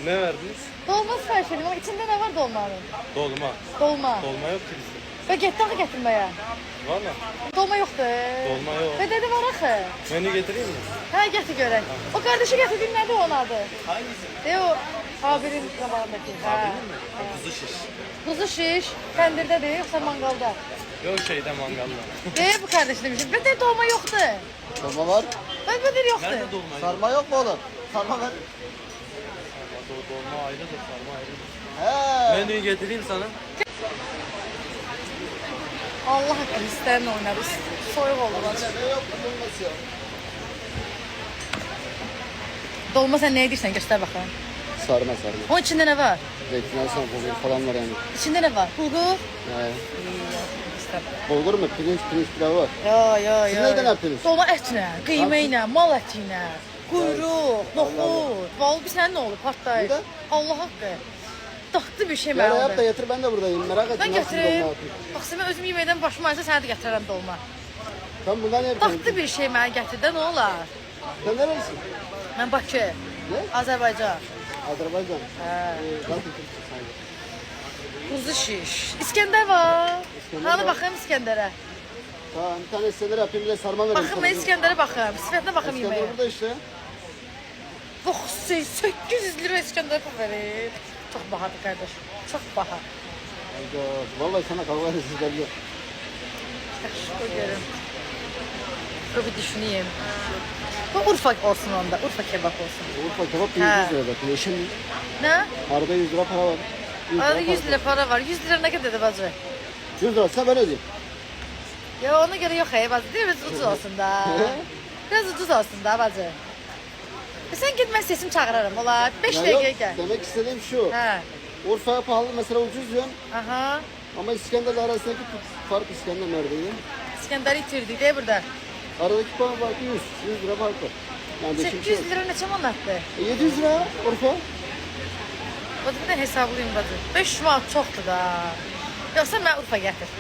Ne verdiniz? Dolma sipariş edeyim ama içinde ne var dolmanın? Dolma. Dolma. Dolma yok ki bizde. Ve getdi axı getirmeye. Valla. Dolma yoktu. Dolma yok. Ve dedi var axı. Menü getireyim mi? Ha getir görək. O kardeşi getirdiğin nedir onun adı? Hangisi? De o abinin qabağındakı. Ha. Kuzu şiş. Kuzu şiş, təndirdədir yoxsa mangalda? Yok şeyde mangalda. De bu kardeş demişim. Ve de dolma yoktu. Dolma var. Ben de yoktu. Nerede dolma yok? Sarma yok mu oğlum? Sarma ver. Dolma ayrıdır, sarma ayrıdır. He. Menüyü getireyim sana. Allah haqqı hisslərini oynarız. Soyuq oldu bacı. Ne yok mu dolması ya? Dolma sən nə edirsən göstər baxım. Sarma. Onun içində nə var? Zeytinyağı bulgur falan var yani. İçində nə var? Bulgur? He. Bulgur mu? Pirinç pilavı var. Yo. Siz neyden yapıyorsunuz? Dolma etlə, qiyma ilə, mal əti ilə, quyruq, noxud. Vallahi bir sənin nə olur partlayır. Neden? Allah haqqı. Dadlı bir şey Yara yap da mənimdir. getir ben de buradayım. Merak ettim Ben nasıl gətirim. dolma yapayım. Bax, mən özüm yeməkdən başım aysa sənə də gətirərəm dolma. Sen bundan ne yapacaksın? Dadlı bir şey mənə gətir də nə olar? Sen nerelisin? Mən Bakı, Ne? Azərbaycan. Azerbaycan. Hə. Nasıl Türkçe sanki? Kuzu şiş. İskəndər var. İskəndər Hani var. baxım İskəndərə. Tamam bir tane İskender yapayım bir de sarma vereyim. Baxım mən İskəndərə baxım. Sifətinə baxım İskender yeməyə. burada işte. Box 800 lira İskəndər pul verir. Çox bahadır qardaş. Çox baha. Hayda. Vallahi sana kavga edesiz geliyor. Yaxşı, qoy görüm. Qoy bir düşüneyim. Bu Urfa olsun onda. Urfa kebab olsun. Urfa kebap He. 100 lira bak. Yeşil. Nə? Arada 100 lira para var. 100 Arada 100 para. lira para var. 100 lira nə qədərdir bacı? 100 lira sen ben ödeyeyim. Ya ona göre yok bacı. Biraz ucuz olsun da. Biraz ucuz olsun da bacı. Sen git ben sesim çağırırım. Ola 5 Ya dakikaya yok, gel. demek istediğim şu. He. Urfa'ya pahalı mesela ucuz diyorsun. Aha. Ama İskender'le arasındaki fark İskender neredeydi? İskender itirdik de burada. Aradaki puan farkı 100 lira fark var. Yani değişik bir şey yok. 800 lira neçə manatdır? 700 lira Urfa. O da bir də hesablayayım bacı. 500 manat çoxdur da. Yoxsa mən Urfa gətir.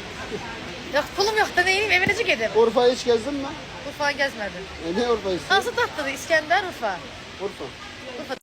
Yox, pulum yoxdur, neyim, evə necə gedim? Urfa'yı hiç gezdin mi? Urfa'ya gəzmədim. Ne Urfa'yı istiyorsun? Hansı dadlıdır? İskəndər, Urfa. Urfa. Urfa